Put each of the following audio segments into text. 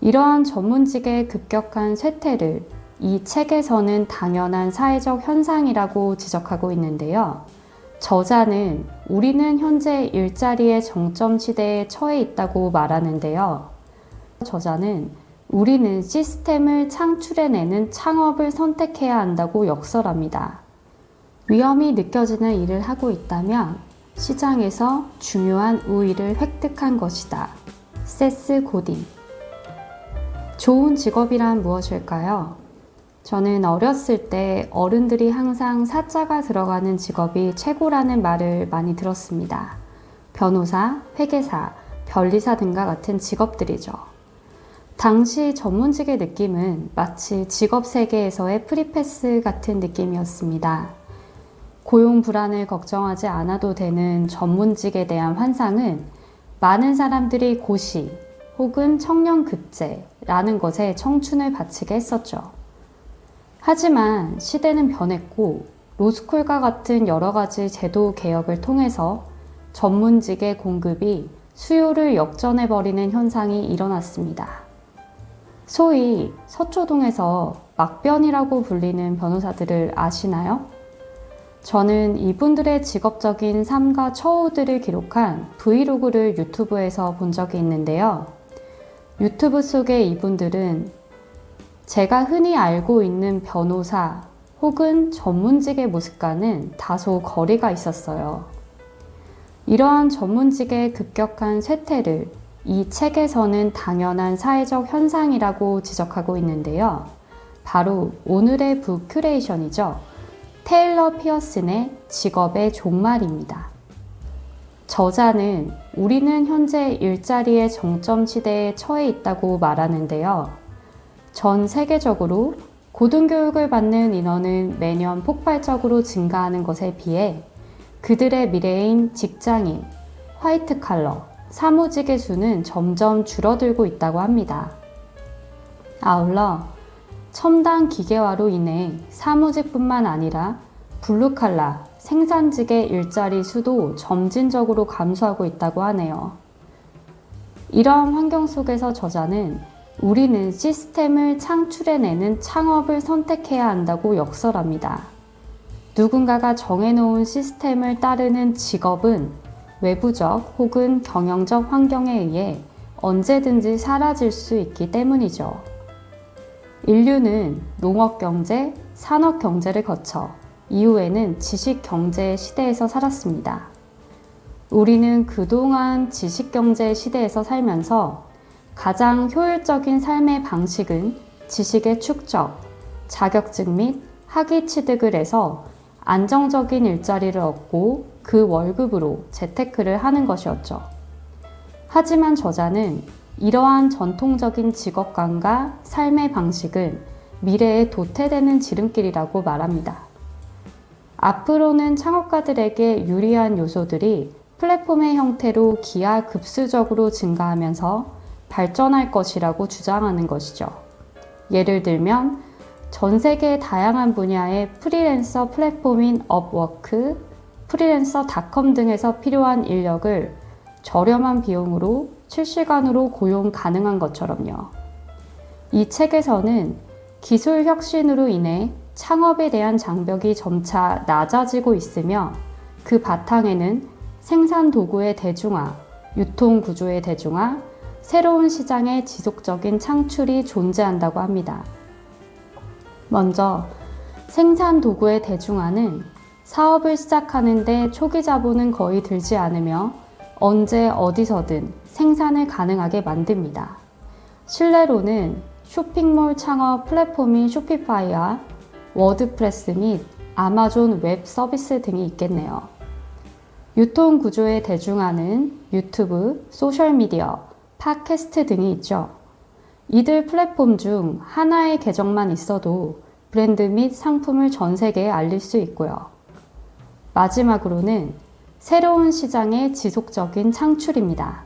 이러한 전문직의 급격한 쇠퇴를 이 책에서는 당연한 사회적 현상이라고 지적하고 있는데요. 저자는 우리는 현재 일자리의 정점 시대에 처해 있다고 말하는데요. 저자는 우리는 시스템을 창출해내는 창업을 선택해야 한다고 역설합니다. 위험이 느껴지는 일을 하고 있다면 시장에서 중요한 우위를 획득한 것이다. 세스 고딘. 좋은 직업이란 무엇일까요? 저는 어렸을 때 어른들이 항상 사자가 들어가는 직업이 최고라는 말을 많이 들었습니다. 변호사, 회계사, 변리사 등과 같은 직업들이죠. 당시 전문직의 느낌은 마치 직업 세계에서의 프리패스 같은 느낌이었습니다. 고용 불안을 걱정하지 않아도 되는 전문직에 대한 환상은 많은 사람들이 고시 혹은 청년급제라는 것에 청춘을 바치게 했었죠. 하지만 시대는 변했고 로스쿨과 같은 여러 가지 제도 개혁을 통해서 전문직의 공급이 수요를 역전해버리는 현상이 일어났습니다. 소위 서초동에서 막변이라고 불리는 변호사들을 아시나요? 저는 이분들의 직업적인 삶과 처우들을 기록한 브이로그를 유튜브에서 본 적이 있는데요. 유튜브 속의 이분들은 제가 흔히 알고 있는 변호사 혹은 전문직의 모습과는 다소 거리가 있었어요. 이러한 전문직의 급격한 쇠퇴를 이 책에서는 당연한 사회적 현상이라고 지적하고 있는데요. 바로 오늘의 부큐레이션이죠. 테일러 피어슨의 직업의 종말입니다. 저자는 우리는 현재 일자리의 정점 시대에 처해 있다고 말하는데요. 전 세계적으로 고등교육을 받는 인원은 매년 폭발적으로 증가하는 것에 비해 그들의 미래인 직장인, 화이트 칼러, 사무직의 수는 점점 줄어들고 있다고 합니다. 아울러 첨단 기계화로 인해 사무직뿐만 아니라 블루칼라, 생산직의 일자리 수도 점진적으로 감소하고 있다고 하네요. 이러한 환경 속에서 저자는 우리는 시스템을 창출해내는 창업을 선택해야 한다고 역설합니다. 누군가가 정해놓은 시스템을 따르는 직업은 외부적 혹은 경영적 환경에 의해 언제든지 사라질 수 있기 때문이죠. 인류는 농업경제, 산업경제를 거쳐 이후에는 지식경제 시대에서 살았습니다. 우리는 그동안 지식경제 시대에서 살면서 가장 효율적인 삶의 방식은 지식의 축적, 자격증 및 학위 취득을 해서 안정적인 일자리를 얻고 그 월급으로 재테크를 하는 것이었죠. 하지만 저자는 이러한 전통적인 직업관과 삶의 방식은 미래에 도태되는 지름길이라고 말합니다. 앞으로는 창업가들에게 유리한 요소들이 플랫폼의 형태로 기하급수적으로 증가하면서 발전할 것이라고 주장하는 것이죠. 예를 들면 전 세계 다양한 분야의 프리랜서 플랫폼인 업워크, 프리랜서닷컴 등에서 필요한 인력을 저렴한 비용으로 실시간으로 고용 가능한 것처럼요. 이 책에서는 기술 혁신으로 인해 창업에 대한 장벽이 점차 낮아지고 있으며 그 바탕에는 생산 도구의 대중화, 유통 구조의 대중화, 새로운 시장의 지속적인 창출이 존재한다고 합니다. 먼저 생산 도구의 대중화는 사업을 시작하는데 초기 자본은 거의 들지 않으며 언제 어디서든 생산을 가능하게 만듭니다. 실내로는 쇼핑몰 창업 플랫폼인 쇼피파이와 워드프레스 및 아마존 웹 서비스 등이 있겠네요. 유통 구조의 대중화는 유튜브, 소셜미디어, 팟캐스트 등이 있죠. 이들 플랫폼 중 하나의 계정만 있어도 브랜드 및 상품을 전 세계에 알릴 수 있고요. 마지막으로는 새로운 시장의 지속적인 창출입니다.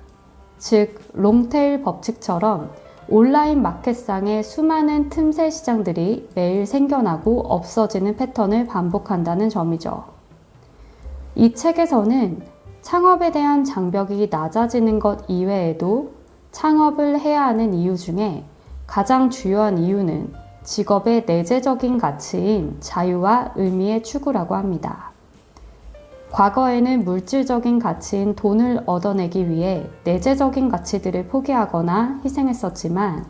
즉, 롱테일 법칙처럼 온라인 마켓상의 수많은 틈새 시장들이 매일 생겨나고 없어지는 패턴을 반복한다는 점이죠. 이 책에서는 창업에 대한 장벽이 낮아지는 것 이외에도 창업을 해야 하는 이유 중에 가장 주요한 이유는 직업의 내재적인 가치인 자유와 의미의 추구라고 합니다. 과거에는 물질적인 가치인 돈을 얻어내기 위해 내재적인 가치들을 포기하거나 희생했었지만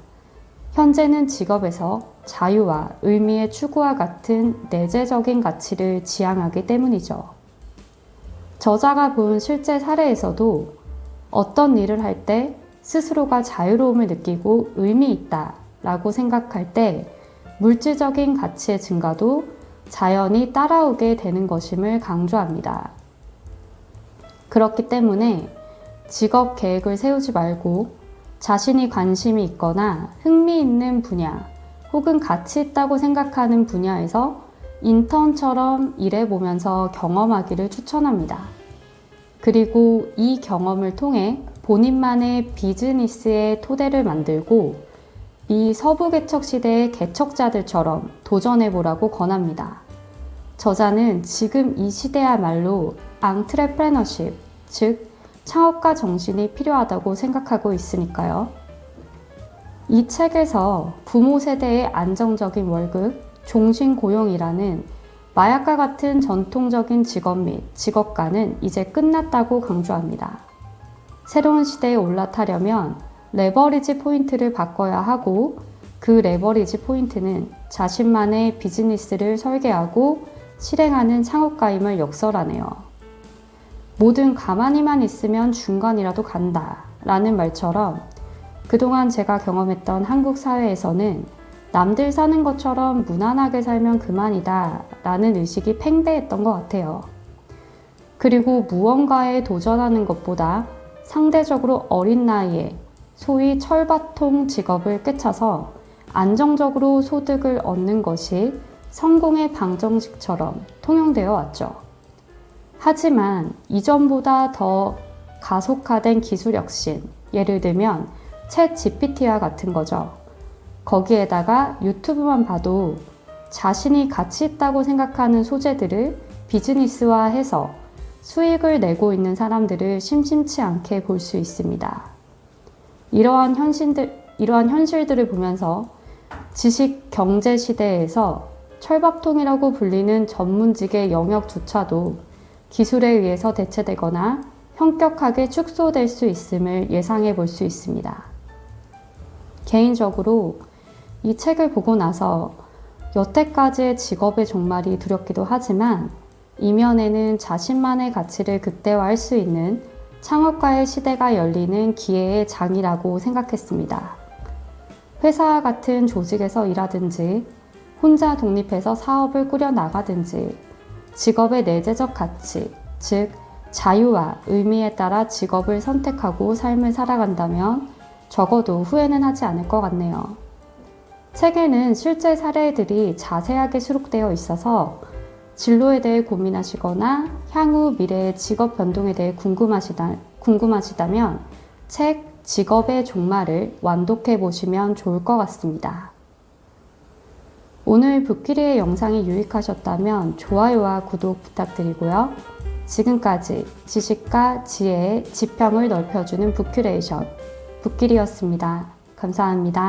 현재는 직업에서 자유와 의미의 추구와 같은 내재적인 가치를 지향하기 때문이죠. 저자가 본 실제 사례에서도 어떤 일을 할 때 스스로가 자유로움을 느끼고 의미 있다 라고 생각할 때 물질적인 가치의 증가도 자연히 따라오게 되는 것임을 강조합니다. 그렇기 때문에 직업 계획을 세우지 말고 자신이 관심이 있거나 흥미있는 분야 혹은 가치 있다고 생각하는 분야에서 인턴처럼 일해보면서 경험하기를 추천합니다. 그리고 이 경험을 통해 본인만의 비즈니스의 토대를 만들고 이 서부 개척 시대의 개척자들처럼 도전해보라고 권합니다. 저자는 지금 이 시대야말로 앙트레프레너십, 즉 창업가 정신이 필요하다고 생각하고 있으니까요. 이 책에서 부모 세대의 안정적인 월급, 종신고용이라는 마약과 같은 전통적인 직업 및 직업관은 이제 끝났다고 강조합니다. 새로운 시대에 올라타려면 레버리지 포인트를 바꿔야 하고 그 레버리지 포인트는 자신만의 비즈니스를 설계하고 실행하는 창업가임을 역설하네요. 뭐든 가만히만 있으면 중간이라도 간다 라는 말처럼 그동안 제가 경험했던 한국 사회에서는 남들 사는 것처럼 무난하게 살면 그만이다 라는 의식이 팽배했던 것 같아요. 그리고 무언가에 도전하는 것보다 상대적으로 어린 나이에 소위 철밥통 직업을 꿰차서 안정적으로 소득을 얻는 것이 성공의 방정식처럼 통용되어 왔죠. 하지만 이전보다 더 가속화된 기술 혁신, 예를 들면 챗 GPT와 같은 거죠. 거기에다가 유튜브만 봐도 자신이 가치 있다고 생각하는 소재들을 비즈니스화해서 수익을 내고 있는 사람들을 심심치 않게 볼 수 있습니다. 이러한 현실들을 보면서 지식 경제 시대에서 철밥통이라고 불리는 전문직의 영역조차도 기술에 의해서 대체되거나 현격하게 축소될 수 있음을 예상해 볼 수 있습니다. 개인적으로 이 책을 보고 나서 여태까지의 직업의 종말이 두렵기도 하지만 이면에는 자신만의 가치를 극대화할 수 있는 창업가의 시대가 열리는 기회의 장이라고 생각했습니다. 회사와 같은 조직에서 일하든지 혼자 독립해서 사업을 꾸려 나가든지 직업의 내재적 가치, 즉 자유와 의미에 따라 직업을 선택하고 삶을 살아간다면 적어도 후회는 하지 않을 것 같네요. 책에는 실제 사례들이 자세하게 수록되어 있어서 진로에 대해 고민하시거나 향후 미래의 직업 변동에 대해 궁금하시다면 책 직업의 종말을 완독해 보시면 좋을 것 같습니다. 오늘 붓기리의 영상이 유익하셨다면 좋아요와 구독 부탁드리고요. 지금까지 지식과 지혜의 지평을 넓혀주는 붓큐레이션 붓기리였습니다. 감사합니다.